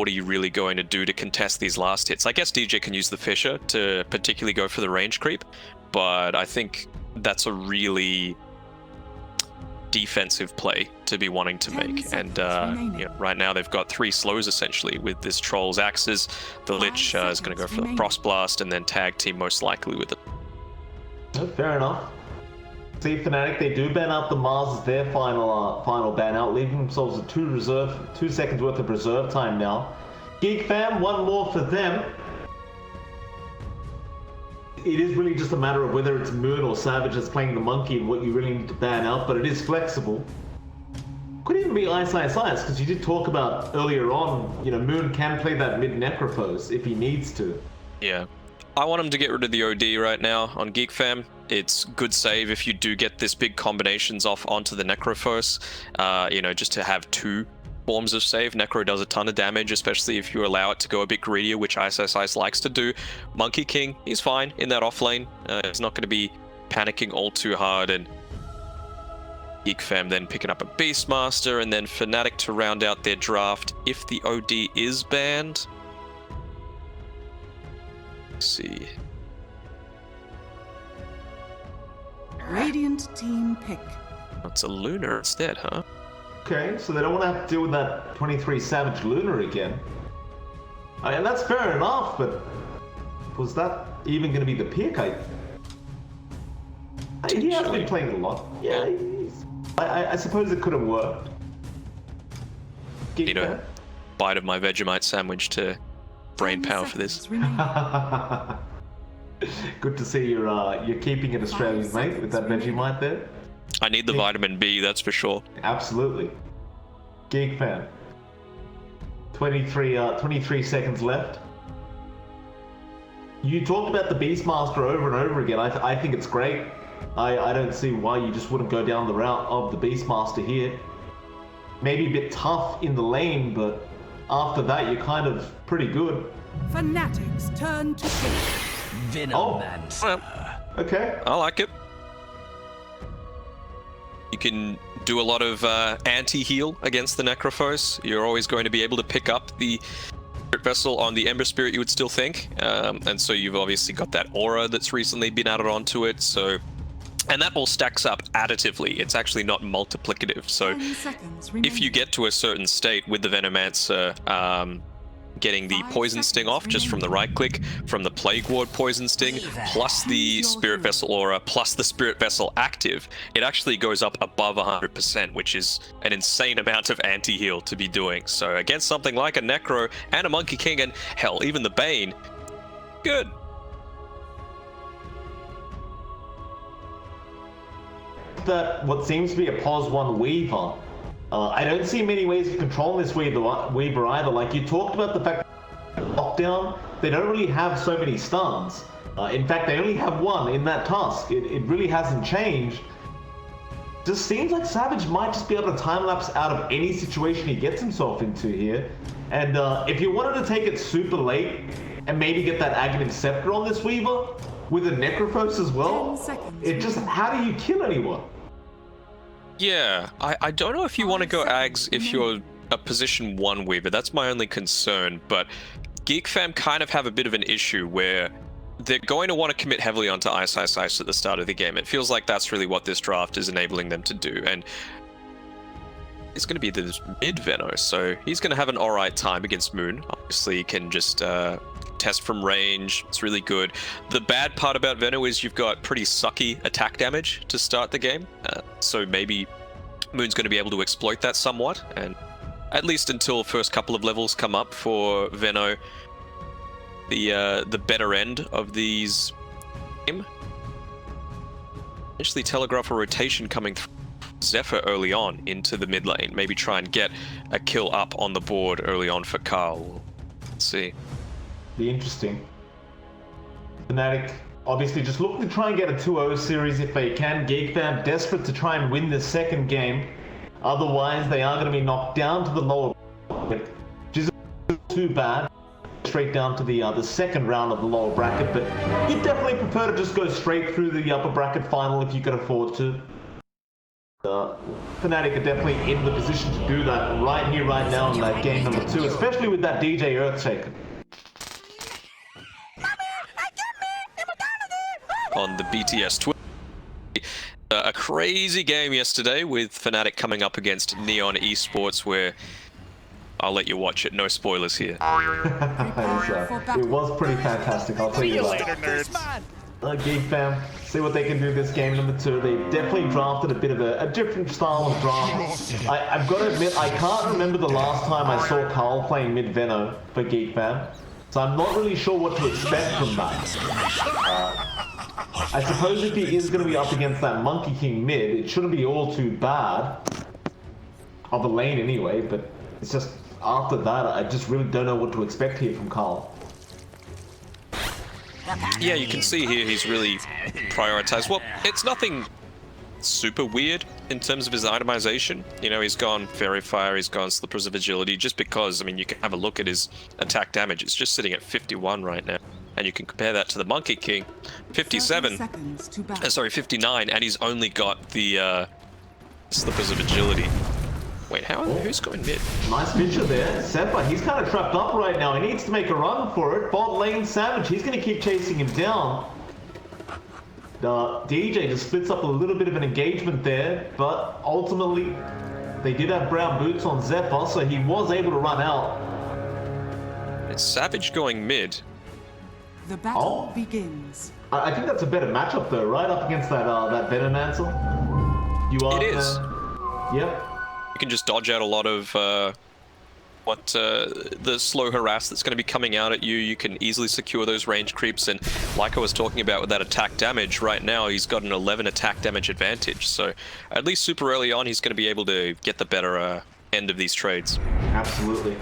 what are you really going to do to contest these last hits? I guess DJ can use the Fisher to particularly go for the range creep, but I think that's a really defensive play to be wanting to make. And right now they've got 3 slows essentially with this Troll's Axes. The Lich is going to go for the Frost Blast and then tag team most likely with it. Oh, fair enough. See, Fnatic, they do ban out the Mars as their final ban out, leaving themselves a 2 seconds worth of reserve time now. Geekfam, one more for them. It is really just a matter of whether it's Moon or Savage that's playing the monkey and what you really need to ban out, but it is flexible. Could even be Ice, because you did talk about earlier on, you know, Moon can play that mid Necrophos if he needs to. Yeah. I want him to get rid of the OD right now on Geekfam. It's good save if you do get this big combinations off onto the Necrophos, you know, just to have 2 forms of save. Necro does a ton of damage, especially if you allow it to go a bit greedier, which Ice likes to do. Monkey King, he's fine in that off lane. He's not going to be panicking all too hard, and Geekfam then picking up a Beastmaster, and then Fnatic to round out their draft if the OD is banned. Let's see. Radiant team pick. It's a Lunar instead, huh? Okay, so they don't want to have to deal with that 23 Savage Lunar again. And that's fair enough, but was that even going to be the pick? He has been playing a lot. Yeah, I suppose it could have worked. You know, bite of my Vegemite sandwich to brain power for this. Good to see you're keeping it Australian, mate, with that Vegemite there. I need the vitamin B, that's for sure. Absolutely. Geekfam. 23 seconds left. You talked about the Beastmaster over and over again. I think it's great. I don't see why you just wouldn't go down the route of the Beastmaster here. Maybe a bit tough in the lane, but after that you're kind of pretty good. Fanatic's turn to pick. Venomancer. Okay. I like it. You can do a lot of anti-heal against the Necrophos. You're always going to be able to pick up the Spirit Vessel on the Ember Spirit, you would still think. And so you've obviously got that aura that's recently been added onto it. So, and that all stacks up additively. It's actually not multiplicative. So if you get to a certain state with the Venomancer, getting the Poison Sting off just from the right click, from the Plague Ward Poison Sting, plus the Spirit Vessel Aura, plus the Spirit Vessel active, it actually goes up above 100%, which is an insane amount of anti-heal to be doing. So against something like a Necro and a Monkey King, and hell, even the Bane, good. That what seems to be a pos 1 Weaver. I don't see many ways of controlling this Weaver either. Like you talked about the fact that lockdown, they don't really have so many stuns. In fact, they only have 1 in that task. It really hasn't changed. Just seems like Savage might just be able to time-lapse out of any situation he gets himself into here. And if you wanted to take it super late and maybe get that Aghanim Scepter on this Weaver with a Necrophos as well, it just, how do you kill anyone? Yeah, I don't know if you want to go Ags if you're a position 1 Weaver. That's my only concern, but Geekfam kind of have a bit of an issue where they're going to want to commit heavily onto Ice at the start of the game. It feels like that's really what this draft is enabling them to do, and it's going to be the mid-Veno, so he's going to have an alright time against Moon. Obviously, he can just test from range. It's really good. The bad part about Veno is you've got pretty sucky attack damage to start the game, so maybe Moon's going to be able to exploit that somewhat, and at least until first couple of levels come up for Veno, the better end of these game. Actually telegraph a rotation coming through Zephyr early on into the mid lane. Maybe try and get a kill up on the board early on for Carl. Let's see. Be interesting. Fnatic obviously just looking to try and get a 2-0 series if they can. Geekfam desperate to try and win this second game. Otherwise, they are going to be knocked down to the lower bracket, which isn't too bad. Straight down to the second round of the lower bracket, but you'd definitely prefer to just go straight through the upper bracket final if you could afford to. Fnatic are definitely in the position to do that right here, right now in that game number 2, especially with that DJ Earthshaker. On the BTS Twitter. A crazy game yesterday with Fnatic coming up against Neon Esports, where I'll let you watch it. No spoilers here. It was pretty fantastic, I'll tell you that. Geekfam, see what they can do this game number 2. They definitely drafted a bit of a different style of draft. I've got to admit, I can't remember the last time I saw Carl playing mid-Veno for Geekfam, so I'm not really sure what to expect from that. I suppose if he is going to be up against that Monkey King mid, it shouldn't be all too bad. On the lane anyway, but it's just after that, I just really don't know what to expect here from Carl. Yeah, you can see here he's really prioritized. Well, it's nothing super weird in terms of his itemization. You know, he's gone Fairy Fire, he's gone Slippers of Agility, just because, I mean, you can have a look at his attack damage. It's just sitting at 51 right now. And you can compare that to the Monkey King, 57, 59, and he's only got the Slippers of Agility. Wait, who's going mid? Nice picture there. Seppa, he's kind of trapped up right now. He needs to make a run for it. Bot lane Savage, he's going to keep chasing him down. DJ just splits up a little bit of an engagement there, but ultimately they did have brown boots on Zephyr, so he was able to run out. It's Savage going mid. The battle begins. I think that's a better matchup though, right up against that Venomancer. You are. It is. Yep. You can just dodge out a lot of the slow harass that's going to be coming out at you. You can easily secure those range creeps, and like I was talking about with that attack damage, right now he's got an 11 attack damage advantage. So at least super early on, he's going to be able to get the better end of these trades. Absolutely.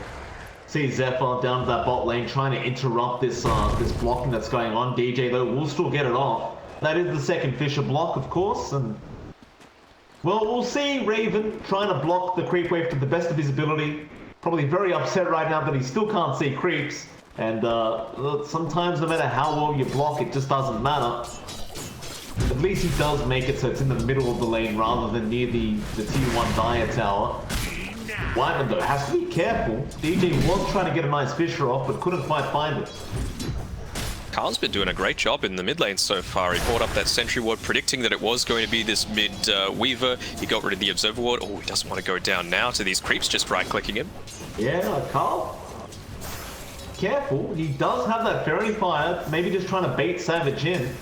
See Zephyr down to that bot lane trying to interrupt this this blocking that's going on. DJ though will still get it off. That is the second Fisher block, of course, and well, we'll see Raven trying to block the creep wave to the best of his ability. Probably very upset right now that he still can't see creeps, and sometimes no matter how well you block, it just doesn't matter. At least he does make it so it's in the middle of the lane rather than near the tier 1 Dire Tower. Whiteman though has to be careful. DJ was trying to get a nice Fisher off, but couldn't quite find it. Carl's been doing a great job in the mid lane so far. He brought up that Sentry Ward, predicting that it was going to be this mid Weaver. He got rid of the Observer Ward. Oh, he doesn't want to go down now to these creeps just right-clicking him. Yeah, Carl, careful. He does have that Fairy Fire, maybe just trying to bait Savage in.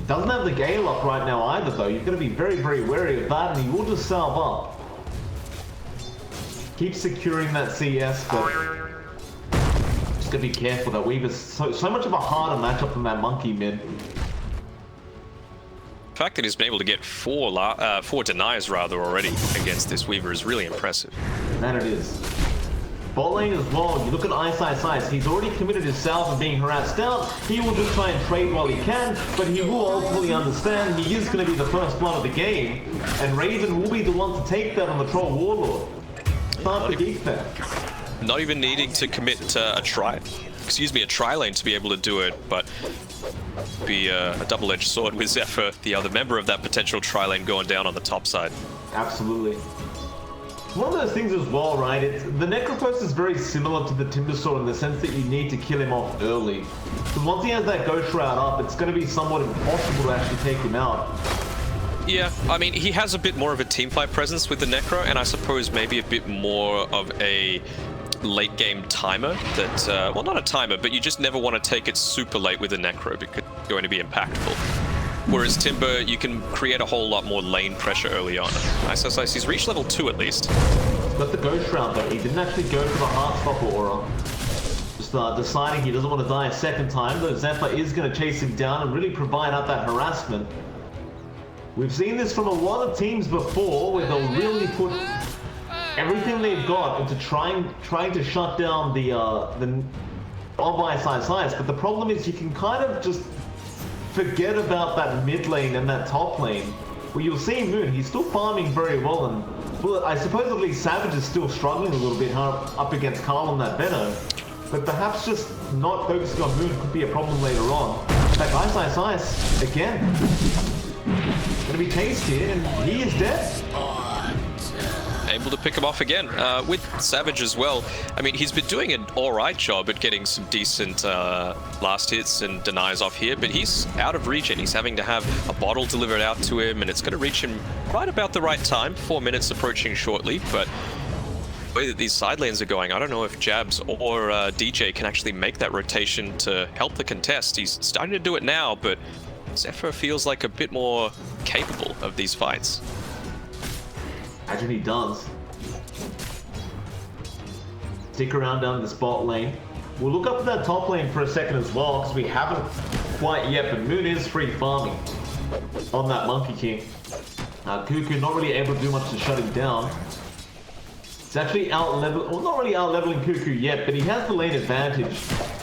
Doesn't have the Gale up right now either though. You've got to be very, very wary of that, and he will just salve up. Keep securing that CS, but just gotta be careful. That Weaver's so much of a harder matchup than that Monkey mid. The fact that he's been able to get four denies rather already against this Weaver is really impressive. That it is. Bot lane as well, you look at Ice, he's already committed himself and being harassed down. He will just try and trade while he can, but he will ultimately understand he is going to be the first blood of the game, and Raven will be the one to take that on the Troll Warlord. Start the Geekfam. Not even needing to commit a tri lane to be able to do it, but be a double-edged sword with Zephyr, the other member of that potential tri lane, going down on the top side. Absolutely. One of those things as well, right? The Necrophos is very similar to the Timbersaw in the sense that you need to kill him off early. Because once he has that Ghost Shroud up, it's going to be somewhat impossible to actually take him out. Yeah, I mean, he has a bit more of a teamfight presence with the Necro, and I suppose maybe a bit more of a late game timer that, well, not a timer, but you just never want to take it super late with the Necro because it's going to be impactful. Whereas Timber, you can create a whole lot more lane pressure early on. Ice, he's reached level 2 at least. Got the Ghost Round though, he didn't actually go for the Heartstopper aura. Just deciding he doesn't want to die a second time, though Zephyr is going to chase him down and really provide out that harassment. We've seen this from a lot of teams before, where they'll really put everything they've got into trying to shut down the Ice, but the problem is you can kind of just forget about that mid lane and that top lane. Well, you'll see Moon, he's still farming very well, and well, I suppose at least Savage is still struggling a little bit up against Carl on that Veno, but perhaps just not focusing on Moon could be a problem later on. In fact, Ice again. Gonna be tased here, and he is dead. able to pick him off again. With Savage as well, I mean, he's been doing an alright job at getting some decent last hits and denies off here, but he's out of regen. He's having to have a bottle delivered out to him, and it's going to reach him right about the right time. 4 minutes approaching shortly, but the way that these side lanes are going, I don't know if Jabs or DJ can actually make that rotation to help the contest. He's starting to do it now, but Zephyr feels like a bit more capable of these fights. Imagine he does. Stick around down the spot lane. We'll look up at that top lane for a second as well, because we haven't quite yet, but Moon is free farming on that Monkey King. Cuckoo not really able to do much to shut him down. It's actually out-level, well, not really out-leveling Cuckoo yet, but he has the lane advantage.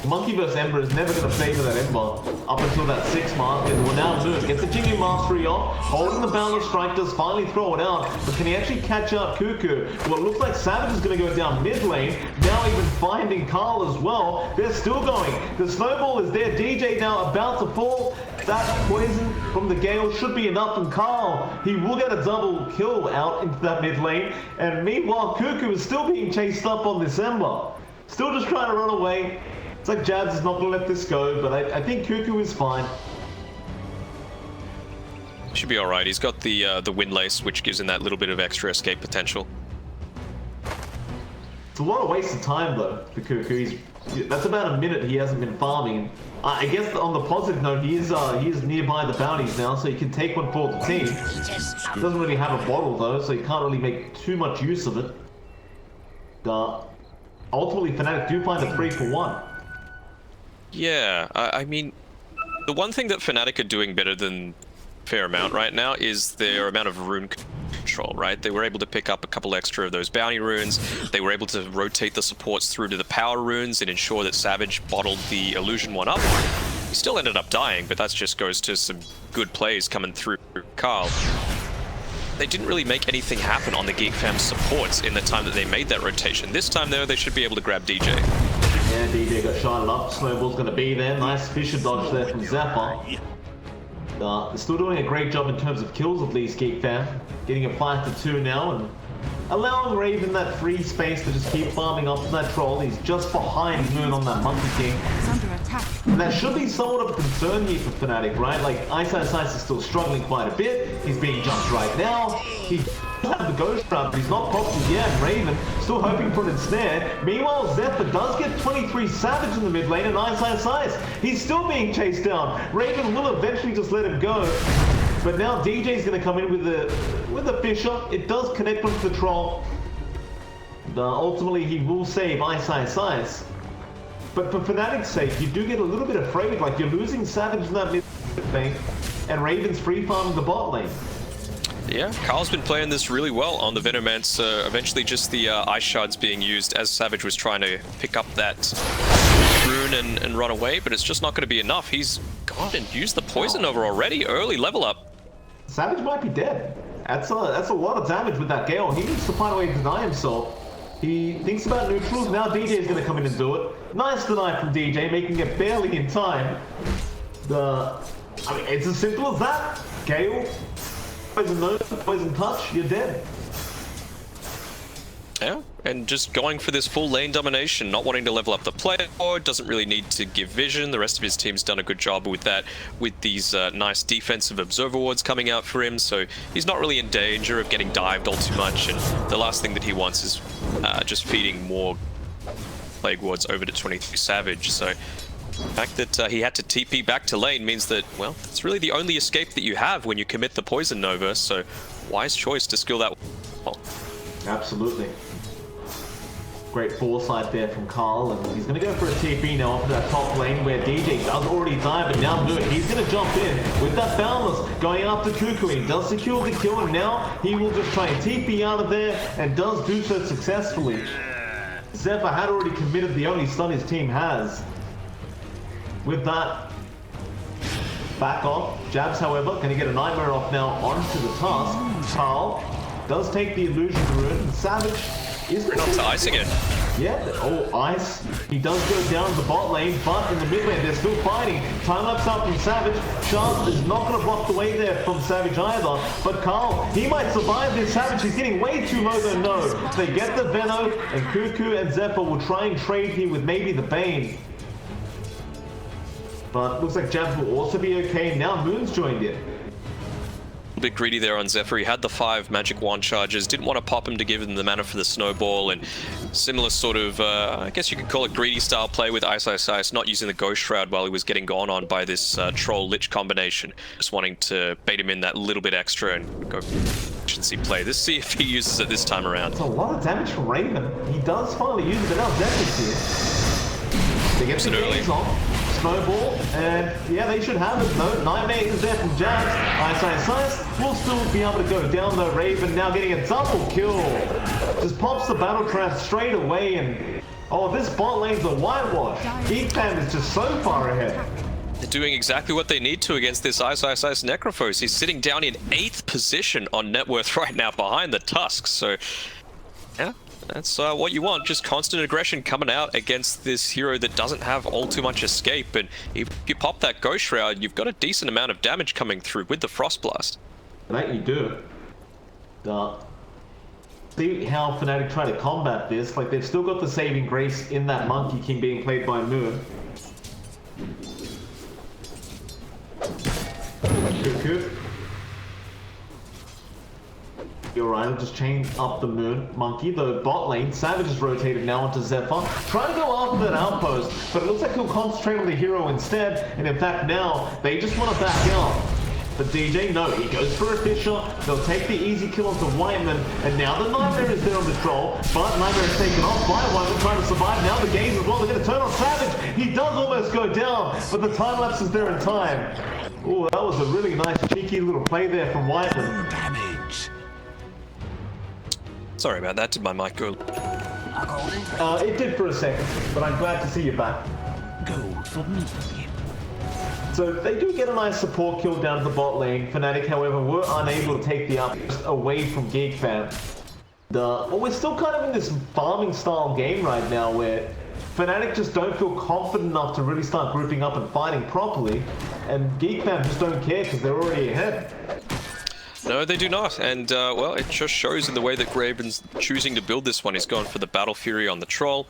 Monkey vs Ember is never going to favor that Ember up until that 6 mark, and well, now Moon gets the Jingling Mastery off, holding the Boundless Strike, does finally throw it out, but can he actually catch up Cuckoo? Well, it looks like Savage is going to go down mid lane, now even finding Carl as well. They're still going. The snowball is there, DJ now about to fall. That poison from the Gale should be enough, and Carl, he will get a double kill out into that mid lane, and meanwhile Cuckoo is still being chased up on this Ember. Still just trying to run away. It's like Jabs is not going to let this go, but I think Cuckoo is fine. Should be alright. He's got the Windlace, which gives him that little bit of extra escape potential. It's a lot of wasted time though for Cuckoo. That's about a minute he hasn't been farming. I guess on the positive note, he is nearby the bounties now, so he can take one for the team. He doesn't really have a bottle though, so he can't really make too much use of it. Ultimately, Fnatic do find a 3-for-1. Yeah, I mean, the one thing that Fnatic are doing better than a fair amount right now is their amount of rune control, right? They were able to pick up a couple extra of those bounty runes. They were able to rotate the supports through to the power runes and ensure that Savage bottled the illusion one up. He still ended up dying, but that just goes to some good plays coming through Carl. They didn't really make anything happen on the Geekfam supports in the time that they made that rotation. This time, though, they should be able to grab DJ. Yeah, DJ got shot up. Snowball's going to be there. Nice Fisher dodge there from Zephyr. They're still doing a great job in terms of kills, at least, Geekfam. Getting a 5-2 now, and allowing Raven that free space to just keep farming up that troll. He's just behind Moon on that Monkey King. It's under attack. And that should be somewhat of a concern here for Fnatic, right? Like, Ice is still struggling quite a bit. He's being jumped right now. He does have the Ghost Round, but he's not popped yet. Raven still hoping for an ensnare. Meanwhile, Zephyr does get 23 Savage in the mid lane, and Ice. He's still being chased down. Raven will eventually just let him go. But now DJ's going to come in with a Fisher. It does connect onto the troll. Ultimately, he will save Ice. But for Fnatic's sake, you do get a little bit afraid. Like, you're losing Savage in that mid lane, and Raven's free farming the bot lane. Yeah, Carl's been playing this really well on the Venomance. Eventually just the Ice Shards being used as Savage was trying to pick up that rune and run away, but it's just not going to be enough. He's gone and used the Poison over already. Early level up. Savage might be dead. That's a lot of damage with that Gale. He needs to find a way to deny himself. He thinks about neutrals. Now DJ is going to come in and do it. Nice deny from DJ, making it barely in time. I mean, it's as simple as that. Gale, poison nose, poison touch, you're dead. Yeah, and just going for this full lane domination, not wanting to level up the player board, doesn't really need to give vision. The rest of his team's done a good job with that, with these nice defensive observer wards coming out for him, so he's not really in danger of getting dived all too much, and the last thing that he wants is just feeding more plague wards over to 23 Savage. So the fact that he had to TP back to lane means that, well, it's really the only escape that you have when you commit the Poison Nova, so wise choice to skill that well. Absolutely. Great foresight there from Carl, and he's going to go for a TP now onto that top lane where DJ does already die, but now Moon, he's going to jump in with that Boundless going after Cuckoo. He does secure the kill, and now he will just try and TP out of there, and does do so successfully. Zephyr had already committed the only stun his team has. With that, back off. Jabs, however, going to get a Nightmare off now onto the task. Carl does take the Illusion Rune, and Savage Not to ice again. Yeah, oh, ice. He does go down the bot lane, but in the mid lane, they're still fighting. Time lapse out from Savage. Chance is not going to block the way there from Savage either. But Carl, he might survive this. Savage is getting way too low though. No, they get the Veno, and Cuckoo and Zephyr will try and trade here with maybe the Bane. But looks like Jabs will also be okay. Now Moon's joined in. A bit greedy there on Zephyr. He had the 5 magic wand charges, didn't want to pop him to give him the mana for the snowball, and similar sort of, I guess you could call it greedy style play with Ice Ice Ice, not using the Ghost Shroud while he was getting gone on by this Troll Lich combination. Just wanting to bait him in that little bit extra and go efficiency play. Let's see if he uses it this time around. It's a lot of damage from Raven. He does finally use it, but now Zephyr's here. They get the gaze on. Snowball, and yeah, they should have it though. Nightmare is there from Jabs. Ice Ice Ice will still be able to go down though. Raven now getting a double kill. Just pops the battle trap straight away, and oh, this bot lane's a whitewash. Geekfam is just so far ahead. They're doing exactly what they need to against this Ice Ice Ice Necrophos. He's sitting down in 8th position on net worth right now behind the Tusks, so yeah. That's what you want, just constant aggression coming out against this hero that doesn't have all too much escape, and if you pop that Ghost Shroud, you've got a decent amount of damage coming through with the Frost Blast. That you do. See how Fnatic try to combat this, like they've still got the saving grace in that Monkey King being played by Moon. Cuckoo. You're right, I'll just chain up the Moon Monkey. The bot lane, Savage is rotated now onto Zephyr. Trying to go after that outpost, but it looks like he'll concentrate on the hero instead. And in fact now, they just want to back out. But DJ, no, he goes for a Fisher. They'll take the easy kill onto Whiteman. And now the Nightmare is there on the troll. But Nightmare is taken off by Whiteman, trying to survive. Now the game as well. They're going to turn on Savage. He does almost go down, but the time lapse is there in time. Oh, that was a really nice, cheeky little play there from Whiteman. Damage. Sorry about that, did my mic go? It did for a second, but I'm glad to see you back. Go for me. So they do get a nice support kill down to the bot lane. Fnatic, however, were unable to take the outpost away from Geekfam. Well, we're still kind of in this farming style game right now where Fnatic just don't feel confident enough to really start grouping up and fighting properly, and Geekfam just don't care because they're already ahead. No, they do not, and well, it just shows in the way that Graven's choosing to build this one. He's gone for the Battle Fury on the Troll,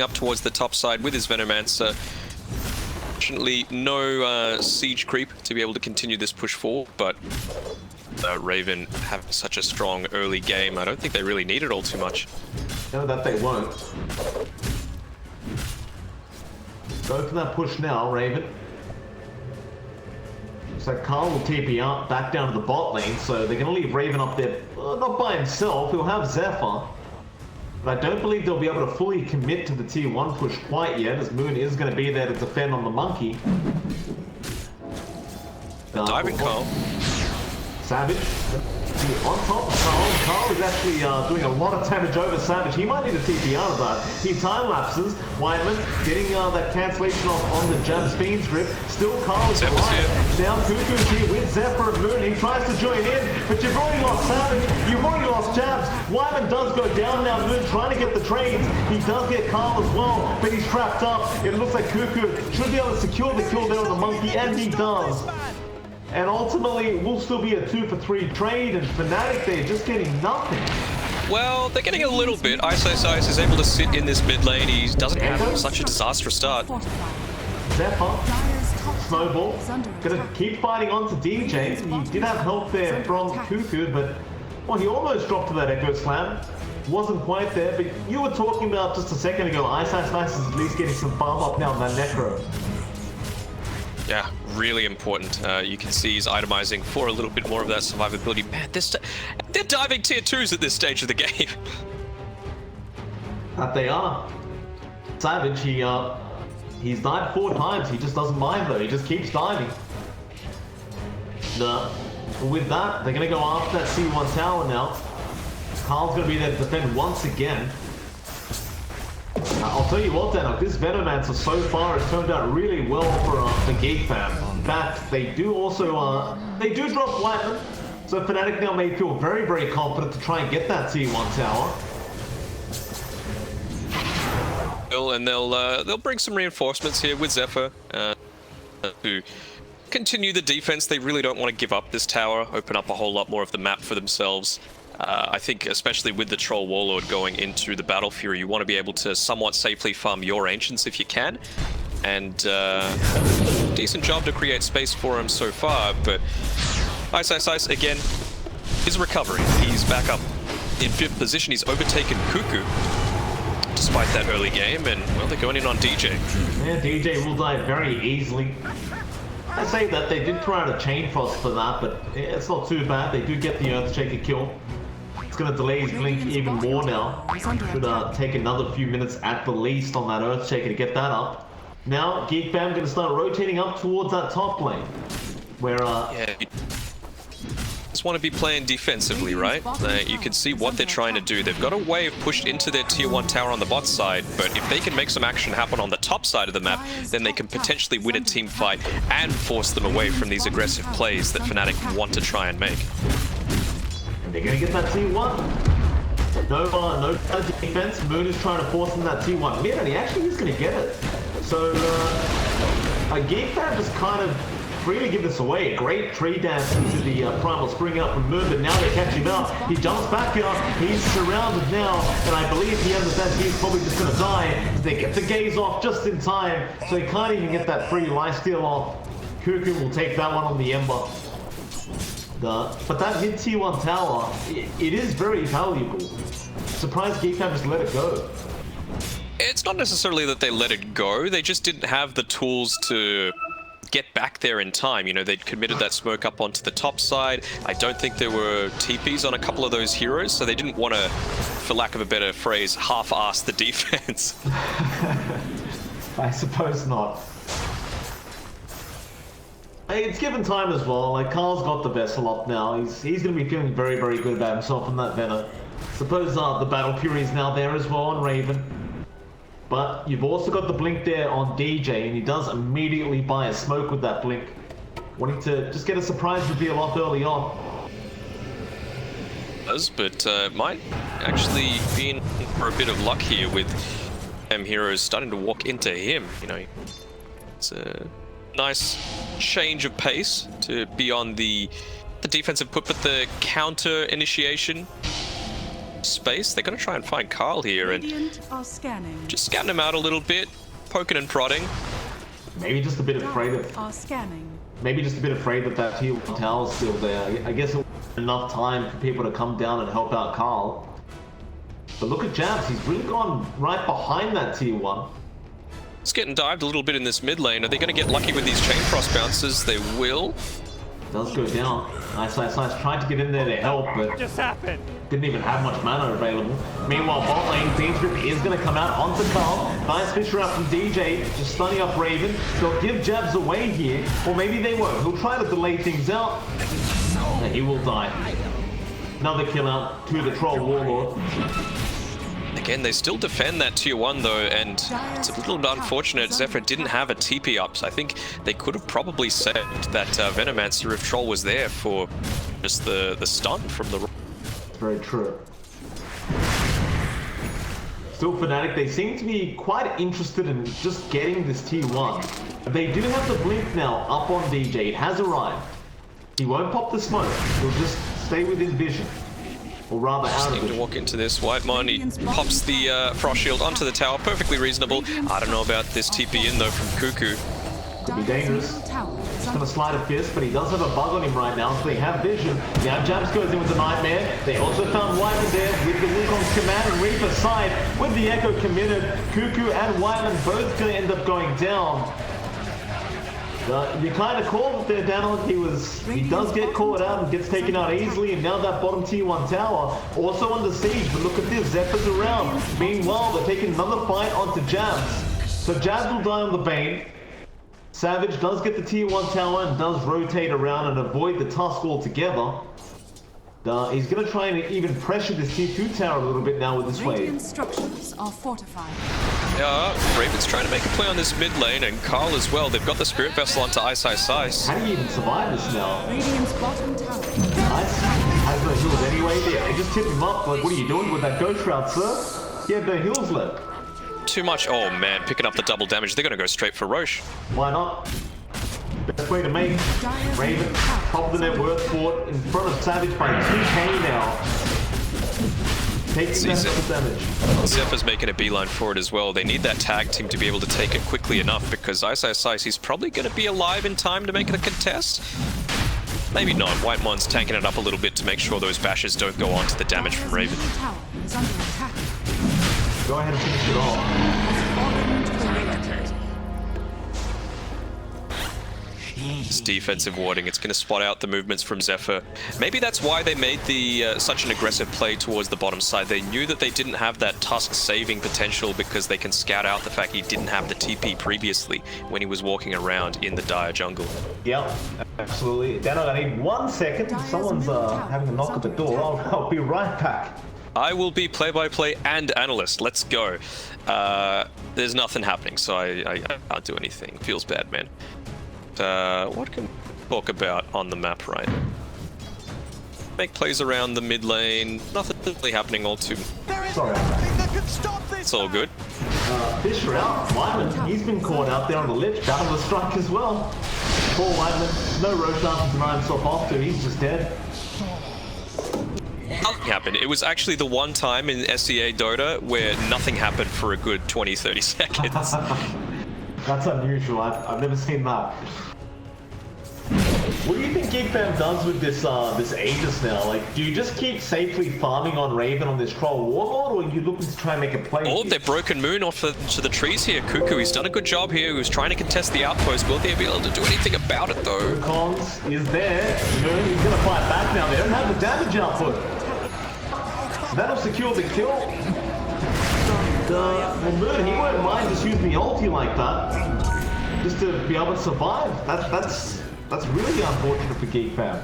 up towards the top side with his Venomancer. Fortunately, no siege creep to be able to continue this push forward, but Raven having such a strong early game, I don't think they really need it all too much. No, that they won't. Go for that push now, Raven. So Carl will TP up back down to the bot lane, so they're going to leave Raven up there, not by himself. He'll have Zephyr, but I don't believe they'll be able to fully commit to the tier 1 push quite yet, as Moon is going to be there to defend on the Monkey. Diving Carl. Savage on top of Carl. Carl is actually doing a lot of damage over Savage. He might need a TP out of that. He time lapses. Whiteman getting that cancellation off on the Jabs Fiend's grip. Still Carl is alive. Now Cuckoo's here with Zephyr and Moon. He tries to join in, but you've already lost Savage. You've already lost Jabs. Whiteman does go down now. Moon trying to get the trades. He does get Carl as well, but he's trapped up. It looks like Cuckoo should be able to secure the kill there on the Monkey, and he does. And ultimately, it will still be a 2-for-3 trade, and Fnatic, they're just getting nothing. Well, they're getting a little bit. Ice Ice Ice is able to sit in this mid lane. He doesn't have such a disastrous start. Zephyr, Snowball, gonna keep fighting on to DJ. He did have help there from Cuckoo, but well, he almost dropped to that Echo Slam. Wasn't quite there, but you were talking about just a second ago, Ice Ice Ice is at least getting some farm up now on that Necro. Yeah, really important. You can see he's itemizing for a little bit more of that survivability. Man, they're diving tier 2s at this stage of the game. That they are. Savage, he's died 4 times. He just doesn't mind though. He just keeps diving. With that, they're gonna go after that C1 tower now. Carl's gonna be there to defend once again. I'll tell you what, Danok, this Venomancer so far has turned out really well for the Geekfam. In fact, they do also, they do drop Whiteman, so Fnatic now may feel very, very confident to try and get that T1 tower. will, and they'll bring some reinforcements here with Zephyr to continue the defense. They really don't want to give up this tower, open up a whole lot more of the map for themselves. I think especially with the Troll Warlord going into the Battle Fury, you want to be able to somewhat safely farm your Ancients if you can. And decent job to create space for him so far, but Ice again, his recovery. He's back up in 5th position. He's overtaken Cuckoo despite that early game, and well, they're going in on DJ. Yeah, DJ will die very easily. I say that they did throw out a Chain Frost for that, but it's not too bad. They do get the Earthshaker kill. It's going to delay his blink even more now. Should take another few minutes at the least on that Earthshaker to get that up. Now, Geekfam going to start rotating up towards that top lane, where yeah, you just want to be playing defensively, right? You can see what they're trying to do. They've got a wave pushed into their tier 1 tower on the bot side, but if they can make some action happen on the top side of the map, then they can potentially win a team fight and force them away from these aggressive plays that Fnatic want to try and make. And they're going to get that tier 1. No defense. Moon is trying to force in that tier 1 mid, and he actually is going to get it. So, Geekfam just kind of freely give this away. A great tree dance into the Primal Spring up from Moon, but now they catch him out. He jumps back out. He's surrounded now, and I believe he understands he's probably just going to die. They get the gaze off just in time, so he can't even get that free lifesteal off. Cuckoo will take that one on the Ember. But that mid tier 1 tower, it is very valuable. Surprised Geekfam just let it go. It's not necessarily that they let it go, they just didn't have the tools to get back there in time. You know, they'd committed that smoke up onto the top side. I don't think there were TPs on a couple of those heroes, so they didn't want to, for lack of a better phrase, half-ass the defense. I suppose not. Hey, it's given time as well. Like, Carl's got the vessel up now. He's going to be feeling very, very good about himself in that Venom. Suppose the Battle Fury is now there as well on Raven. But you've also got the blink there on DJ, and he does immediately buy a smoke with that blink, wanting to just get a surprise reveal off early on. But might actually be in for a bit of luck here with heroes starting to walk into him. You know, it's a nice change of pace to be on the defensive put, but the counter initiation space. They're going to try and find Carl here and just scanning him out a little bit, poking and prodding. Maybe just a bit afraid of. Maybe just a bit afraid that that tier 1 tower's still there. I guess it was enough time for people to come down and help out Carl. But look at Jabs, he's really gone right behind that tier 1. It's getting dived a little bit in this mid lane. Are they going to get lucky with these Chain Frost bounces? They will. Does go down. Nice. Tried to get in there to help, but just happened. Didn't even have much mana available. Meanwhile, bot lane, Beansgrip is going to come out onto Carl. Nice fisher out from DJ, just stunning up Raven. They'll give Jabs away here, or maybe they won't. He'll try to delay things out, and he will die. Another kill out to the Troll Warlord. Again, they still defend that tier 1 though, and it's a little unfortunate Zephyr didn't have a TP up, so I think they could have probably saved that Venomancer if Troll was there for just the stun from the... Very true. Still Fnatic, they seem to be quite interested in just getting this tier 1. They do have the blink now up on DJ, it has arrived. He won't pop the smoke, he'll just stay within vision. Or rather out of it. To walk into this Whitemon, he pops the Frost Shield onto the tower, perfectly reasonable. I don't know about this TP in though from Cuckoo. Could be dangerous. Just gonna slide a fist, but he does have a bug on him right now, so they have vision. Now Jabs goes in with the Nightmare. They also found Whiteman there with the Wukong's command and Reaper side. With the Echo committed, Cuckoo and Whiteman both gonna end up going down. You kind of called it there, Daniel. He does get caught out and gets taken out easily, and now that bottom tier 1 tower also under siege. But look at this, Zephyr's around. Meanwhile, they're taking another fight onto Jabs. So Jabs will die on the Bane. Savage does get the tier 1 tower and does rotate around and avoid the tusk altogether. He's going to try and even pressure this tier 2 tower a little bit now with this wave. Radiant structures are fortified. Yeah, Raven's trying to make a play on this mid lane, and Carl as well. They've got the Spirit Vessel onto Ice. How do you even survive this now? Radiant's bottom tower. Ice has no heals anyway. They just tip him up. Like, what are you doing with that Ghost Shroud, sir? He had no heals left. not too much. Oh man, picking up the double damage. They're going to go straight for Roche. Why not? Best way to make Raven top of the net worth fort in front of Savage by 2k now. Taking that damage. Zephyr's making a beeline for it as well. They need that tag team to be able to take it quickly enough because Ice, he's probably going to be alive in time to make it a contest. Maybe not. Whitemond's tanking it up a little bit to make sure those bashes don't go on to the damage from Raven. Go ahead and finish it off. This defensive warding, it's going to spot out the movements from Zephyr. Maybe that's why they made the such an aggressive play towards the bottom side. They knew that they didn't have that Tusk saving potential because they can scout out the fact he didn't have the TP previously when he was walking around in the dire jungle. Yep, absolutely. Dano, I need 1 second. Someone's having a knock at the door. I'll be right back. I will be play-by-play and analyst. Let's go. There's nothing happening, so I can't do anything. Feels bad, man. What can we talk about on the map right now? Make plays around the mid lane. Nothing really happening all too. Sorry. It's all good. Fisher out. Whiteman, he's been caught out there on the lich. Battle the strike as well. Poor Whiteman. No Roshan to deny himself off to. He's just dead. Nothing happened. It was actually the one time in SEA Dota where nothing happened for a good 20-30 seconds. That's unusual. I've never seen that. What do you think Geekfam does with this Aegis now? Like, do you just keep safely farming on Raven on this Troll Warlord, or are you looking to try and make a play? Oh, they're Broken Moon off to the trees here. Cuckoo, he's done a good job here. He was trying to contest the outpost. Will they be able to do anything about it, though? Cons is there. Moon, he's going to fight back now. They don't have the damage output. That'll secure the kill. Well, Moon, he won't mind just using the ulti like that, just to be able to survive. That's really unfortunate for Geekfam.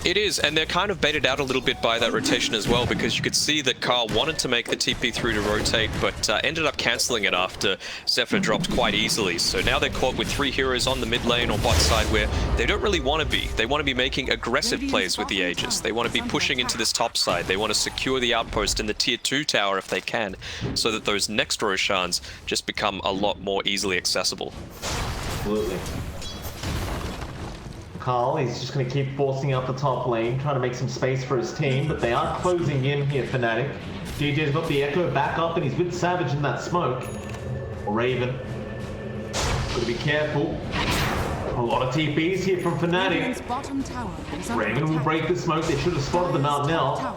It is, and they're kind of baited out a little bit by that rotation as well, because you could see that Carl wanted to make the TP through to rotate, but ended up cancelling it after Zephyr dropped quite easily. So now they're caught with 3 heroes on the mid lane or bot side where they don't really want to be. They want to be making aggressive plays with the Aegis. They want to be pushing into this top side. They want to secure the outpost in the tier 2 tower if they can, so that those next Roshans just become a lot more easily accessible. Absolutely. Carl, he's just going to keep forcing out the top lane, trying to make some space for his team, but they are closing in here, Fanatic. DJ's got the Echo back up, and he's with Savage in that smoke. Raven. Got to be careful. A lot of TPs here from Fnatic. Raven will break the smoke. They should have spotted them out now.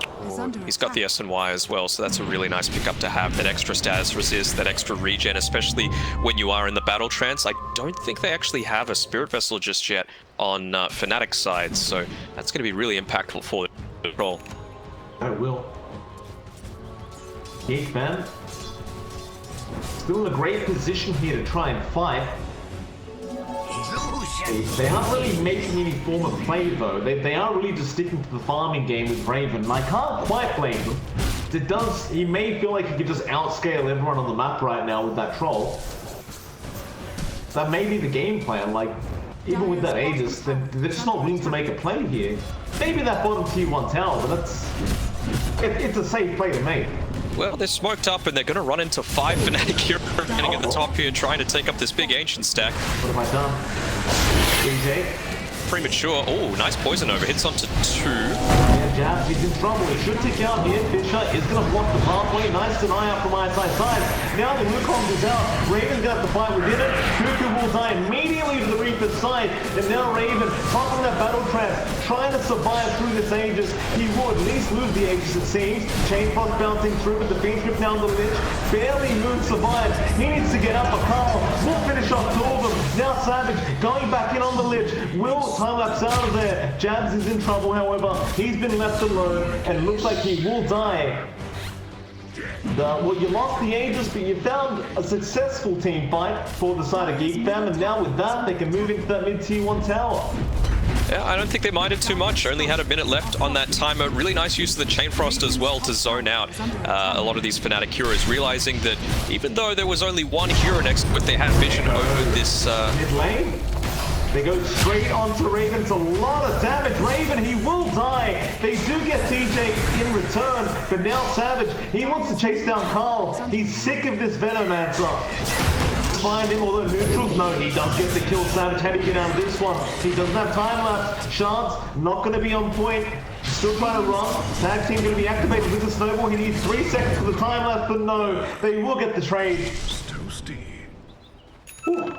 He's got the S&Y as well, so that's a really nice pickup to have. That extra status resist, that extra regen, especially when you are in the battle trance. I don't think they actually have a Spirit Vessel just yet on Fnatic's side, so that's going to be really impactful for the role. It will. Geekfam still in a great position here to try and fight. They aren't really making any form of play though. They are really just sticking to the farming game with Raven. And I can't quite blame them. He may feel like he could just outscale everyone on the map right now with that troll. That may be the game plan. Like, even with that Aegis, they're just not willing to make a play here. Maybe that bottom tier 1 tower, but it's a safe play to make. Well, they're smoked up and they're going to run into 5 Fnatic heroes getting at the top here, trying to take up this big ancient stack. What have I done? DJ? Premature. Oh, nice poison over. Hits onto 2. Yeah, Jabs, he's in trouble. He should tick out here. Fisher is going to block the pathway. Nice deny out from ISI's side. Now the Wukong is out. Raven's going to have to fight within it. Cuckoo will die immediately to the Reaper's side. And now Raven, caught on that battle trap, trying to survive through this Aegis. He will at least lose the Aegis, it seems. Chain Frost bouncing through with the Fiend Grip down the lich. Barely moves, survives. He needs to get up. A Carl will finish off 2 of them. Now Savage going back in on the lich. Will time-lapse out of there. Jabs is in trouble, however. He's been left alone and looks like he will die. Well, you lost the Aegis, but you found a successful team fight for the side of Geekfam, and now with that, they can move into that mid-tier 1 tower. Yeah, I don't think they minded too much. Only had a minute left on that timer. Really nice use of the Chain Frost as well to zone out a lot of these Fnatic heroes, realizing that even though there was only 1 hero next to it, they had vision over this... Mid lane? They go straight onto Raven. It's a lot of damage. Raven, he will die. They do get TJ in return, but now Savage, he wants to chase down Carl. He's sick of this Venomancer. Find him, although neutrals, no, he does get the kill. Savage, how do you get out of this one? He doesn't have time lapse. Shards, not going to be on point. Still trying to run. Tag team going to be activated with the snowball. He needs 3 seconds for the time lapse, but no, they will get the trade. Toasty. Ooh.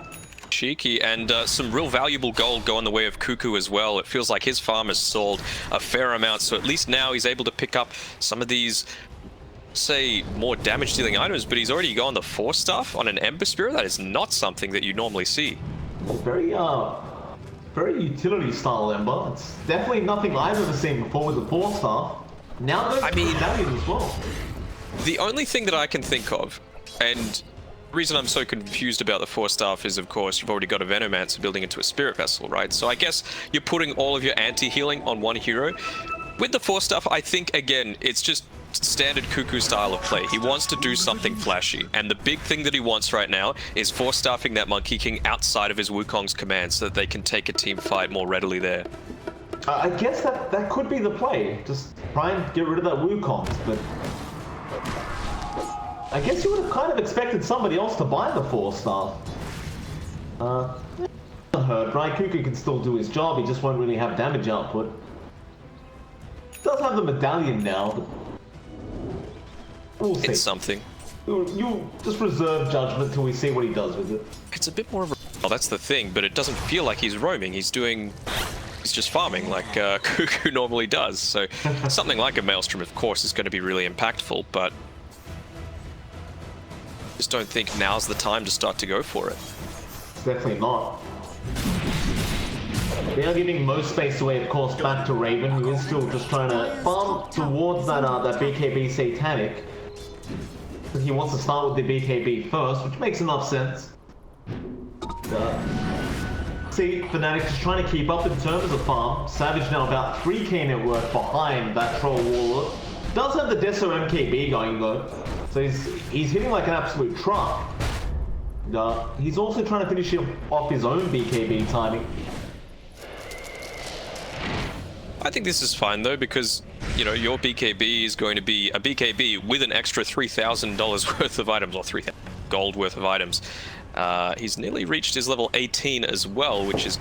Cheeky, and some real valuable gold going the way of Cuckoo as well. It feels like his farm has sold a fair amount, so at least now he's able to pick up some of these, say, more damage dealing items, but he's already gone the Force Staff on an Ember Spirit. That is not something that you normally see. Very utility style Ember. It's definitely nothing I've ever seen before with the Force Staff. Now those medallions as well. The only thing that I can think of, and the reason I'm so confused about the Force Staff is, of course, you've already got a Venomancer building into a Spirit Vessel, right? So I guess you're putting all of your anti-healing on one hero. With the Force Staff, I think, again, it's just standard Cuckoo style of play. He wants to do something flashy, and the big thing that he wants right now is Force Staffing that Monkey King outside of his Wukong's command so that they can take a team fight more readily there. I guess that could be the play. Just try and get rid of that Wukong, but I guess you would have kind of expected somebody else to buy the Force Staff. Hurt, right? Cuckoo can still do his job, he just won't really have damage output. He does have the medallion now, but we'll see. It's something. You just reserve judgment till we see what he does with it. It's a bit more of a... Well, that's the thing, but it doesn't feel like he's roaming. He's just farming like Cuckoo normally does. So something like a Maelstrom, of course, is going to be really impactful, but just don't think now's the time to start to go for it. Definitely not. They are giving most space away, of course, back to Raven, who is still just trying to farm towards that BKB Satanic. He wants to start with the BKB first, which makes enough sense. See, Fanatic just trying to keep up in terms of farm. Savage now about 3k net worth behind that Troll Warlord. Does have the Deso MKB going though, so he's hitting like an absolute truck. He's also trying to finish off his own BKB timing. I think this is fine though, because you know your BKB is going to be a BKB with an extra $3,000 worth of items, or 3,000 gold worth of items. He's nearly reached his level 18 as well, which is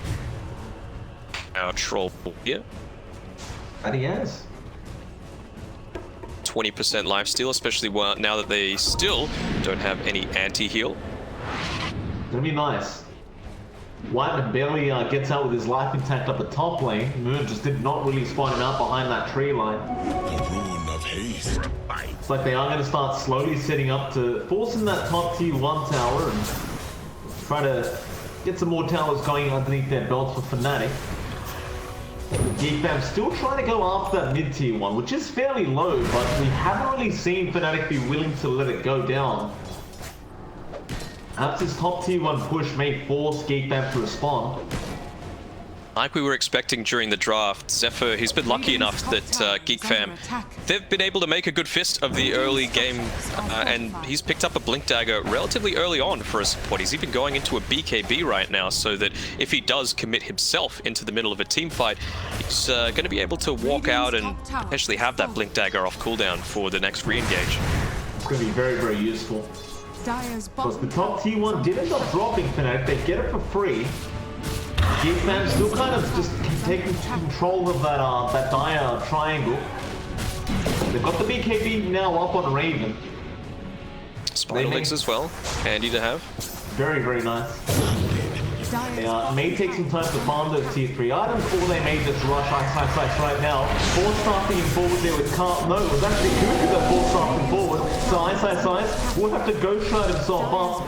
our troll here. And he has 20% lifesteal, especially now that they still don't have any anti-heal. Gonna be nice. Whiteman barely gets out with his life intact up the top lane. Moon just did not really spot him out behind that tree line. The rune of haste. It's like they are going to start slowly setting up to force in that top tier 1 tower and try to get some more towers going underneath their belts for Fnatic. Geekfam still trying to go after that mid tier 1, which is fairly low, but we haven't really seen Fnatic be willing to let it go down. Perhaps this top tier 1 push may force Geekfam to respond. Like we were expecting during the draft, Zephyr, he's been lucky enough that Geekfam, they've been able to make a good fist of the early game, and he's picked up a Blink Dagger relatively early on for a support. He's even going into a BKB right now, so that if he does commit himself into the middle of a team fight, he's going to be able to walk out and actually have that Blink Dagger off cooldown for the next re-engage. It's going to be very, very useful. But the top tier 1 did end up dropping Fnatic. They get it for free. Geekfam still kind of just taking control of that dire triangle. They've got the BKB now up on Raven. Spider Legs as well, handy to have. Very, very nice. They may take some time to farm those tier 3 items, or they may just rush Ice right now. Force starting him forward there with Carl. No, it was actually Cuckoo that force starting forward. So Ice will have to ghost shot himself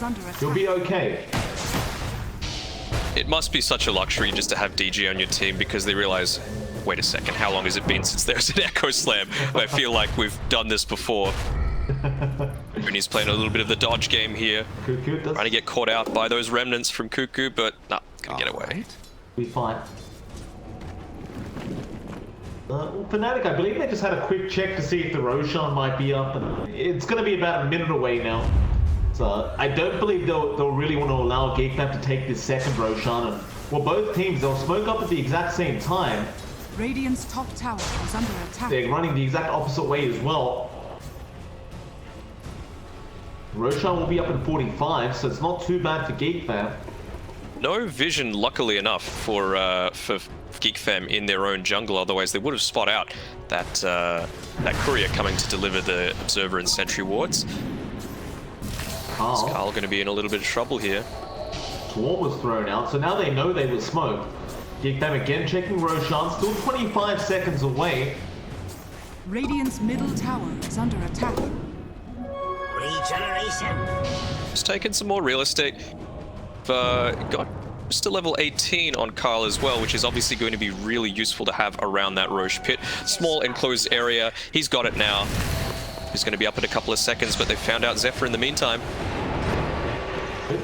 up. He'll be okay. It must be such a luxury just to have DG on your team, because they realize, wait a second, how long has it been since there's an Echo Slam? I feel like we've done this before. And he's playing a little bit of the dodge game here. Cuckoo trying to get caught out by those remnants from Cuckoo, but nah, gonna get away. Be fine. Fnatic, I believe they just had a quick check to see if the Roshan might be up, and it's going to be about a minute away now. So I don't believe they'll really want to allow Geekfam to take this second Roshan. And, well, both teams, they'll smoke up at the exact same time. Radiant's top tower is under attack. They're running the exact opposite way as well. Roshan will be up in 45, so it's not too bad for Geekfam. No vision, luckily enough, for Geekfam in their own jungle. Otherwise, they would have spot out that courier coming to deliver the observer and sentry wards. Carl going to be in a little bit of trouble here. Swarm was thrown out, so now they know they were smoked. Geekfam again checking Roshan, still 25 seconds away. Radiant's middle tower is under attack. Regeneration. Just taking some more real estate. Got just a level 18 on Carl as well, which is obviously going to be really useful to have around that Roche pit. Small enclosed area. He's got it now. He's going to be up in a couple of seconds, but they found out Zephyr in the meantime. The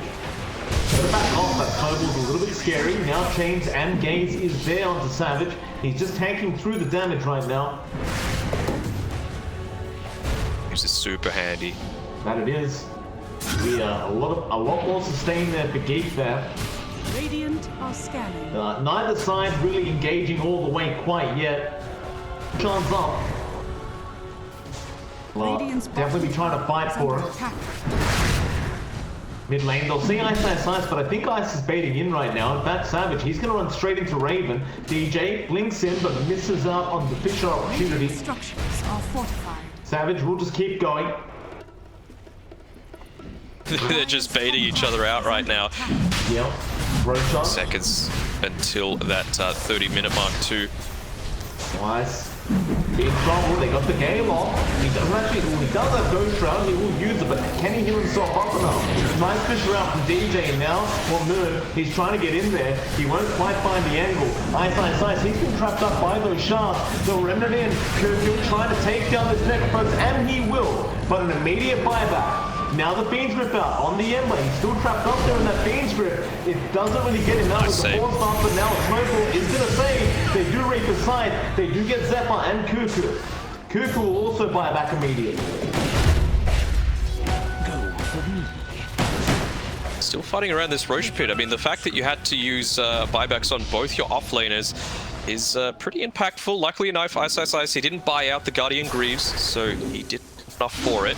back off, that Snowball's a little bit scary. Now Chains and Gaze is there onto Savage. He's just tanking through the damage right now. This is super handy. That it is. We a lot more sustain there for Geekfam. Radiant are scanning. Neither side really engaging all the way quite yet. Chance up. Radiant's Definitely be trying to fight for it. attack. Mid lane, they'll see Ice, but I think Ice is baiting in right now. In fact, Savage, he's going to run straight into Raven. DJ blinks in, but misses out on the Fisher opportunity. Structures are fortified. Savage will just keep going. They're just baiting each other out right now. Yep. Roshan. Seconds until that 30-minute mark too. Nice. In trouble, they got the game off. He doesn't actually, he does have Ghost Round, he will use it, but can he heal himself up enough? Nice fish around from DJ now. Well, Moon, he's trying to get in there. He won't quite find the angle. Ice, he's been trapped up by those shards. They'll render it in. He'll try to take down this Necrophos, and he will. But an immediate buyback. Now the Fiend's Grip out on the end lane. He's still trapped up there in that Fiend's Grip. It doesn't really get him out with the force off, but now Snowball is going to save. They do rape his side. They do get Zephyr and Cuckoo. Cuckoo will also buy back immediately. Still fighting around this Roche pit. I mean, the fact that you had to use buybacks on both your offlaners is pretty impactful. Luckily enough, Ice, he didn't buy out the Guardian Greaves, so he did enough for it.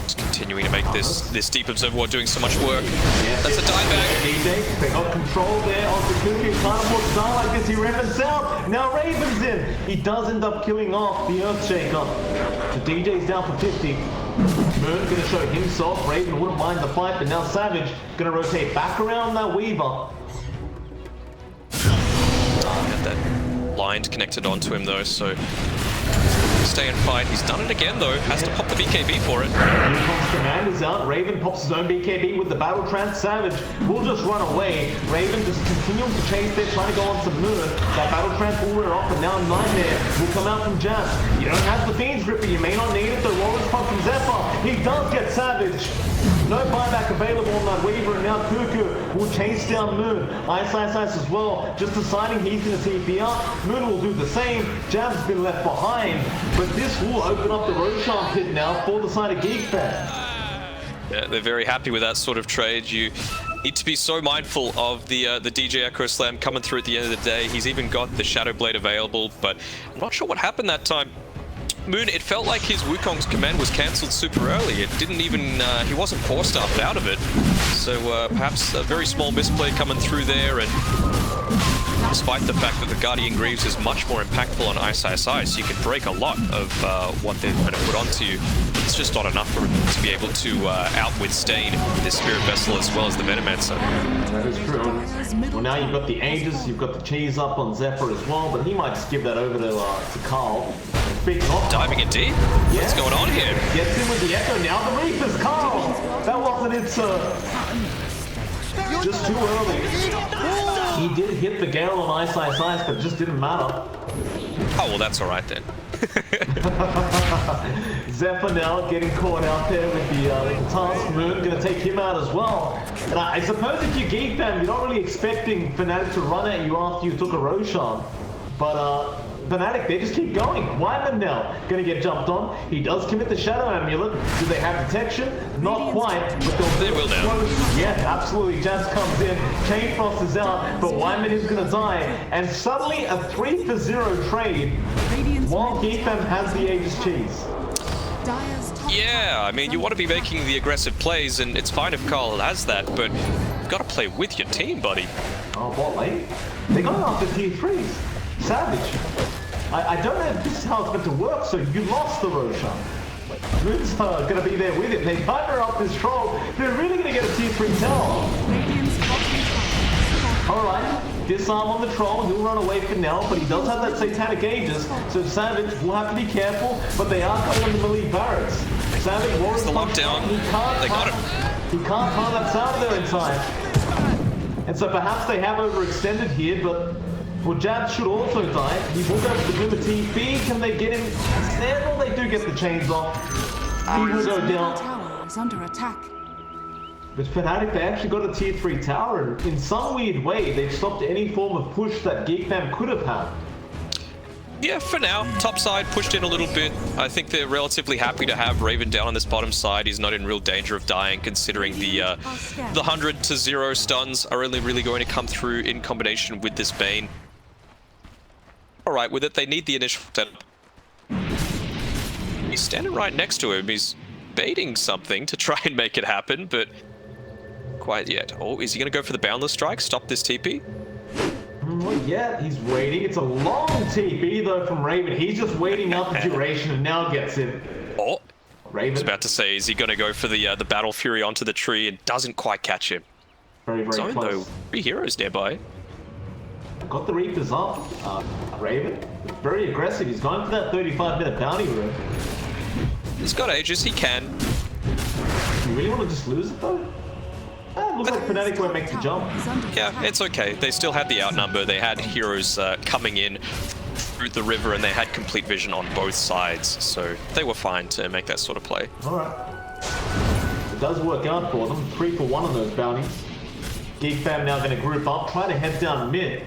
Just continuing to make this deep observer ward doing so much work. Yeah. That's a dieback. DJ, they got control there of the Cuckoo. Kind of walks down like this. He Raven's out. Now Raven's in. He does end up killing off the Earthshaker. So DJ's down for 50. Moon gonna show himself. Raven wouldn't mind the fight, but now Savage gonna rotate back around that Weaver. Got that line connected onto him though, so stay and fight. He's done it again though. Has to pop the BKB for it. Newcom's command is out. Raven pops his own BKB with the Battle Trance. Savage will just run away. Raven just continuing to chase there, trying to go on some Moon. That Battle Trance will wear off, and now Nightmare will come out from Jazz. You don't have the Fiend's Grip, but you may not need it. The Roller's Pump from Zephyr. He does get Savage. No buyback available on that Weaver, and now Cuckoo will chase down Moon. Ice as well, just deciding he's going to TP up. Moon will do the same. Jazz has been left behind, but this will open up the Roshan pit now for the side of Geekfam. Yeah, they're very happy with that sort of trade. You need to be so mindful of the DJ Echo Slam coming through at the end of the day. He's even got the Shadow Blade available, but I'm not sure what happened that time. Moon, it felt like his Wukong's command was cancelled super early. It didn't even, he wasn't force-staffed out of it. So perhaps a very small misplay coming through there, and despite the fact that the Guardian Greaves is much more impactful on Ice, you can break a lot of what they're going to put onto you. It's just not enough for him to be able to outwithstand this Spirit Vessel as well as the Venomancer. That is true. Well, now you've got the Aegis, you've got the cheese up on Zephyr as well, but he might just give that over to Carl. Speaking of Diving in deep? Yeah. What's going on here? Gets in with the Echo now. The Reapers, Carl! That wasn't it, sir. Just too early. He did hit the Gale on Ice, but it just didn't matter. Oh, well, that's all right then. Zephyr now getting caught out there with the task. Moon going to take him out as well. And I suppose if you're Geekfam, you're not really expecting Fanatic to run at you after you took a Roshan. But Fanatic, they just keep going. Wyman now gonna get jumped on. He does commit the Shadow Amulet. Do they have detection? Not quite. But They will now. Yes, absolutely. Jazz comes in. Chain Frost is out, but Wyman is gonna die. And suddenly a 3-for-0 trade while Geekfam has the Aegis Cheese. Yeah, I mean, you want to be making the aggressive plays, and it's fine if Carl has that, but you've got to play with your team, buddy. Oh, bot lane? They got after tier 3s. Savage. I don't know if this is how it's meant to work, so you lost the Roshan. Moon's gonna be there with it. They partner up this troll. They're really gonna get a tier 3 tower. Alright, disarm on the troll. He'll run away for now, but he does have that Satanic Aegis, so Savage will have to be careful, but they are going to melee barracks. Savage wants the lockdown. They got him. He can't find that sound there in time. And so perhaps they have overextended here, but well, Jab should also die. He will go for the Glimmer TP. Can they get him? Well, they do get the chains off. He will go down. Tower is under attack. But Fanatic, they actually got a tier 3 tower, and in some weird way, they've stopped any form of push that Geekfam could have had. Yeah, for now. Top side pushed in a little bit. I think they're relatively happy to have Raven down on this bottom side. He's not in real danger of dying, considering the 100 to 0 stuns are only really going to come through in combination with this Bane. Alright, with it, they need the initial setup. He's standing right next to him. He's baiting something to try and make it happen, but quite yet. Oh, is he going to go for the Boundless Strike? Stop this TP? Not yet. He's waiting. It's a long TP, though, from Raven. He's just waiting out the duration and now gets in. Oh, Raven. I was about to say, is he going to go for the Battle Fury onto the tree and doesn't quite catch him? Very, very Zone, close. though, 3 heroes nearby. Got the Reapers up. Raven, very aggressive. He's going for that 35-minute bounty room. He's got Aegis, he can. You really want to just lose it, though? Looks like Fanatic won't make the jump. Yeah, it's okay. They still had the outnumber. They had heroes coming in through the river, and they had complete vision on both sides, so they were fine to make that sort of play. Alright. It does work out for them. 3 for 1 on those bounties. Geekfam now going to group up, try to head down mid.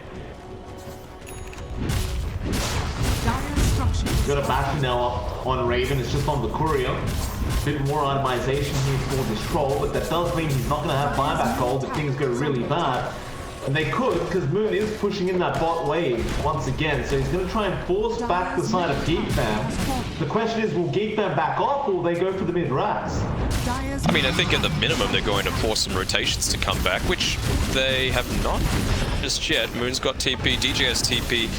Got a battery now up on Raven. It's just on the courier. Bit more itemization here for this troll, but that does mean he's not going to have buyback gold if things go really bad. And they could, because Moon is pushing in that bot wave once again, so he's going to try and force back the side of Geekfam. The question is, will Geekfam back off, or will they go for the mid-racks? I mean, I think at the minimum they're going to force some rotations to come back, which they have not just yet. Moon's got TP, DJ has TP.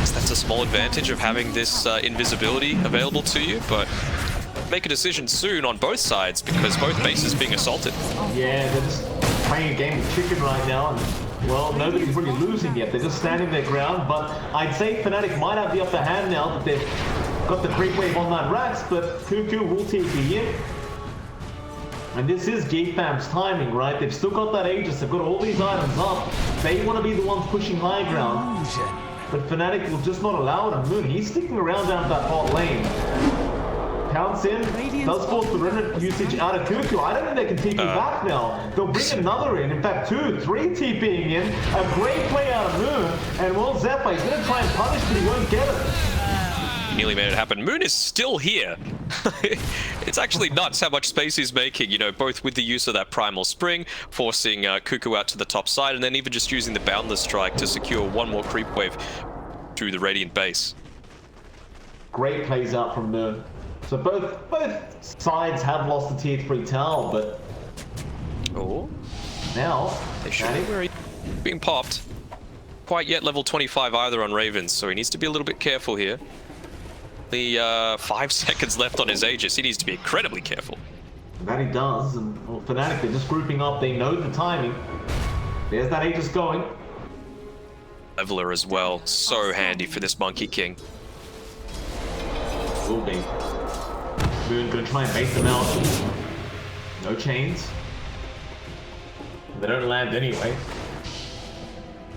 So that's a small advantage of having this invisibility available to you, but make a decision soon on both sides because both bases being assaulted. Yeah, they're just playing a game of chicken right now, and well, nobody's really losing yet. They're just standing their ground, but I'd say Fnatic might have the upper hand now that they've got the creep wave on that racks, but Cuckoo will TP in. And this is Geekfam's timing, right? They've still got that Aegis, they've got all these items up. They want to be the ones pushing high ground. But Fnatic will just not allow it on Moon. He's sticking around down that bot lane. Counts in, does force the remnant usage out of Cuckoo. I don't think they can TP back now. They'll bring another in. In fact, 2, 3 TPing in. A great play out of Moon. And well, Zephyr, he's going to try and punish, but he won't get it. Nearly made it happen. Moon is still here. It's actually nuts how much space he's making, you know, both with the use of that Primal Spring, forcing Cuckoo out to the top side, and then even just using the Boundless Strike to secure one more creep wave through the Radiant base. Great plays out from Moon. So both sides have lost the tier 3 tower, but now they should be where he's being popped. Quite yet level 25 either on Ravens, so he needs to be a little bit careful here. The 5 seconds left on his Aegis. He needs to be incredibly careful. That he does, and well, Fnatic, they're just grouping up. They know the timing. There's that Aegis going. Leveler as well. So handy for this Monkey King. Will be. Moon gonna try and bait them out. No chains. They don't land anyway.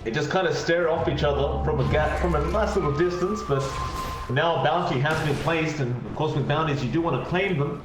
They just kind of stare off each other from a nice little distance, but now a bounty has been placed, and of course with bounties you do want to claim them.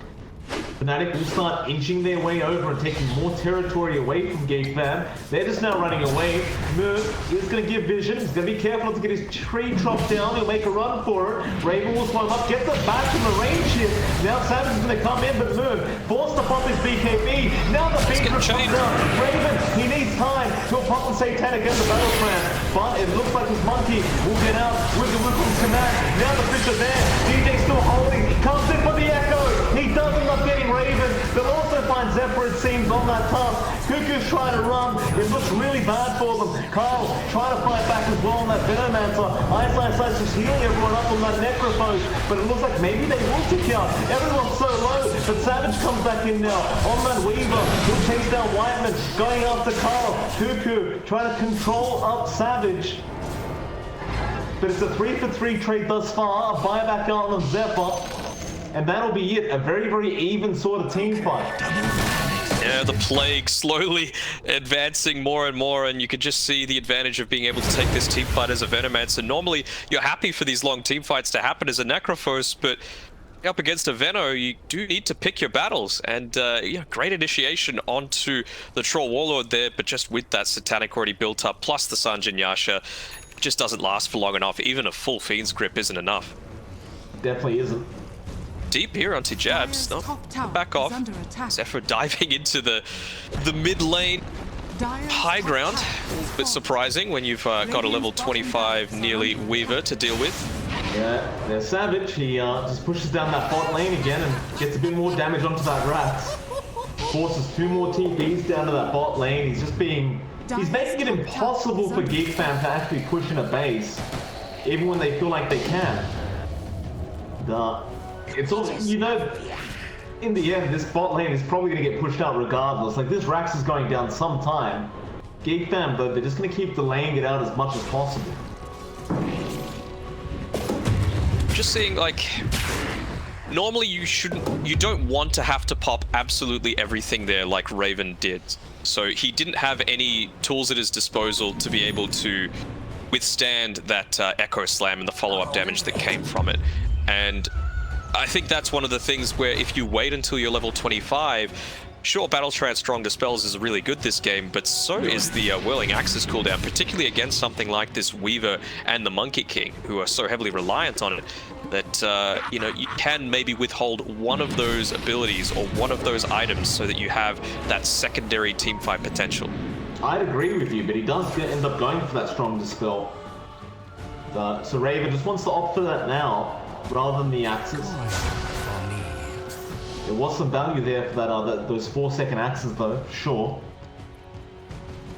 Fnatic will start inching their way over and taking more territory away from Geekfam. They're just now running away. Moon is going to give vision. He's going to be careful not to get his tree chopped down. He'll make a run for it. Raven will swim up, gets it back from the range here. Now Savage is going to come in, but Moon forced to pop his BKB. Now the Phoenix comes down. Raven, he needs time to pop the Satanic and the Battle Trance. But it looks like his monkey will get out with the Wickham's command. Now the fish are there. DJ still holding. Comes in for the Echo. He does end up getting Raven. They'll also find Zephyr, it seems, on that task. Cuckoo's trying to run. It looks really bad for them. Carl trying to fight back as well on that Venomancer. Ice just healing everyone up on that Necrophos. But it looks like maybe they will tick out. Everyone's so low. But Savage comes back in now. On that Weaver. He'll chase down Whiteman. Going after Carl. Cuckoo trying to control up Savage. But it's a 3-for-3 trade thus far. A buyback out on Zephyr. And that'll be it. A very, very even sort of team fight. Yeah, the Plague slowly advancing more and more, and you can just see the advantage of being able to take this team fight as a Venomancer. Normally, you're happy for these long team fights to happen as a Necrophos, but up against a Veno, you do need to pick your battles. And yeah, great initiation onto the Troll Warlord there, but just with that Satanic already built up, plus the Sanjin Yasha, it just doesn't last for long enough. Even a full Fiend's Grip isn't enough. Definitely isn't. Deep here onto Jabs. No, back off. Zephyr diving into the mid lane. High ground. A bit surprising when you've got a level 25 nearly Weaver to deal with. Yeah, there's Savage. He just pushes down that bot lane again and gets a bit more damage onto that Rax. Forces 2 more TPs down to that bot lane. He's just being... He's making it impossible for Geekfam to actually push in a base, even when they feel like they can. It's all, you know, in the end, this bot lane is probably going to get pushed out regardless. Like, this Rax is going down sometime. Geekfam, though, they're just going to keep delaying it out as much as possible. Just seeing, like, normally you don't want to have to pop absolutely everything there like Raven did. So he didn't have any tools at his disposal to be able to withstand that Echo Slam and the follow-up damage that came from it. And I think that's one of the things where if you wait until you're level 25, sure, Battle Trance Strong Dispels is really good this game, but so is the Whirling Axis cooldown, particularly against something like this Weaver and the Monkey King, who are so heavily reliant on it, that, you know, you can maybe withhold one of those abilities or one of those items so that you have that secondary teamfight potential. I'd agree with you, but he does end up going for that Strong Dispel. So Raven just wants to opt for that now, rather than the Axes. There was some value there for that, those 4-second axes though, sure.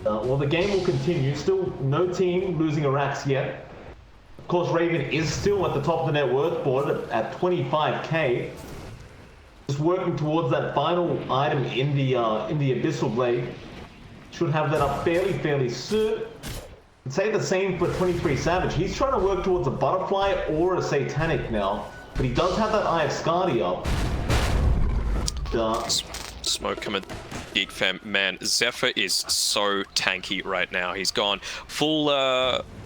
Well, the game will continue. Still no team losing a Rax yet. Of course, Raven is still at the top of the net worth board at 25k. Just working towards that final item in the Abyssal Blade. Should have that up fairly soon. I'd say the same for 23 Savage. He's trying to work towards a Butterfly or a Satanic now, but he does have that Eye of Skadi up. Smoke coming. Geekfam, man, Zephyr is so tanky right now. He's gone full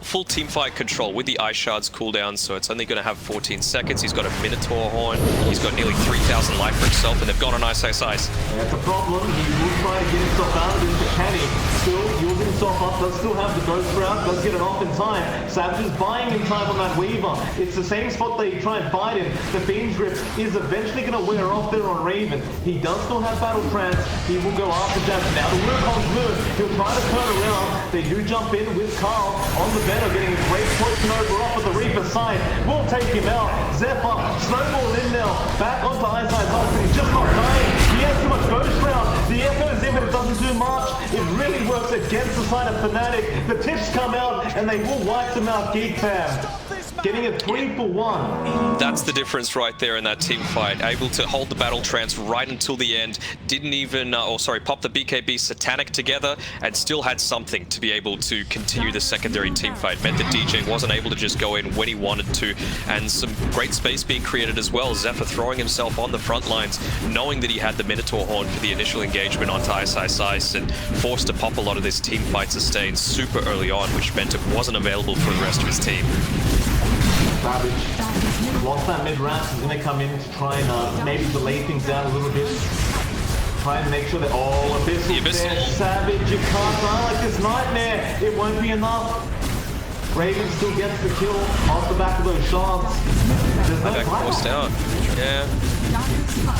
teamfight control with the Ice Shards cooldown, so it's only going to have 14 seconds. He's got a Minotaur Horn. He's got nearly 3,000 life for himself, and they've gone on Ice. That's a problem. He will try to get himself out of this, can he? Still using himself up, does still have the Ghost Round, does get it off in time. Savage is buying in time on that Weaver. It's the same spot that he tried fighting. The Fiend's Grip is eventually going to wear off there on Raven. He does still have Battle Trance. He will go after Jabs. Now the work on Moon. He'll try to turn around. They do jump in with Carl on the Venom, getting a great poison over off of the Reaper side. We'll take him out. Zephyr, snowball in now. Back onto Ice, but he's just not dying. He has too much Ghost Round. The Echo's in, but it doesn't do much. It really works against the side of Fanatic. The tips come out, and they will wipe them out. Geekfam getting a 3-for-1. That's the difference right there in that team fight. Able to hold the Battle Trance right until the end. Didn't even, pop the BKB Satanic together and still had something to be able to continue the secondary team fight. Meant that DJ wasn't able to just go in when he wanted to, and some great space being created as well. Zephyr throwing himself on the front lines, knowing that he had the Minotaur Horn for the initial engagement onto Ice, and forced to pop a lot of this team fight sustain super early on, which meant it wasn't available for the rest of his team. Savage. They've lost that mid ramp. He's gonna come in to try and maybe delay things out a little bit. Try and make sure that Abyssal there. Savage, you can't die like this nightmare. It won't be enough. Raven still gets the kill off the back of those shots. There's no Back forced out. Yeah.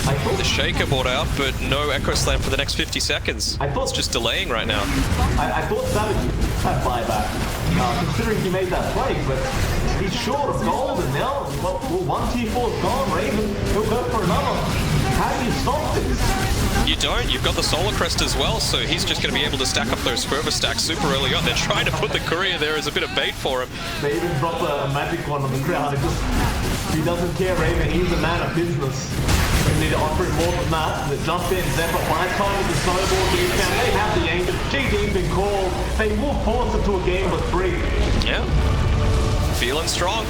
I thought The Shaker bought out, but no Echo Slam for the next 50 seconds. I thought- It's just delaying right now. I thought Savage had buyback, considering he made that play, but he's short of gold, and now, well, one T4's gone, Raven, he'll go for another. How do you stop this? You don't. You've got the Solar Crest as well, so he's just going to be able to stack up those further stacks super early on. They're trying to put the Courier there as a bit of bait for him. They even drop a magic one on the ground. He doesn't care, Raven. He's a man of business. We need to offer him more than that. The jump in, Zephyr, by time with the snowball, Geekfam, they have the aim. GD's been called. They will force it to a game of 3. Yeah. Feeling strong.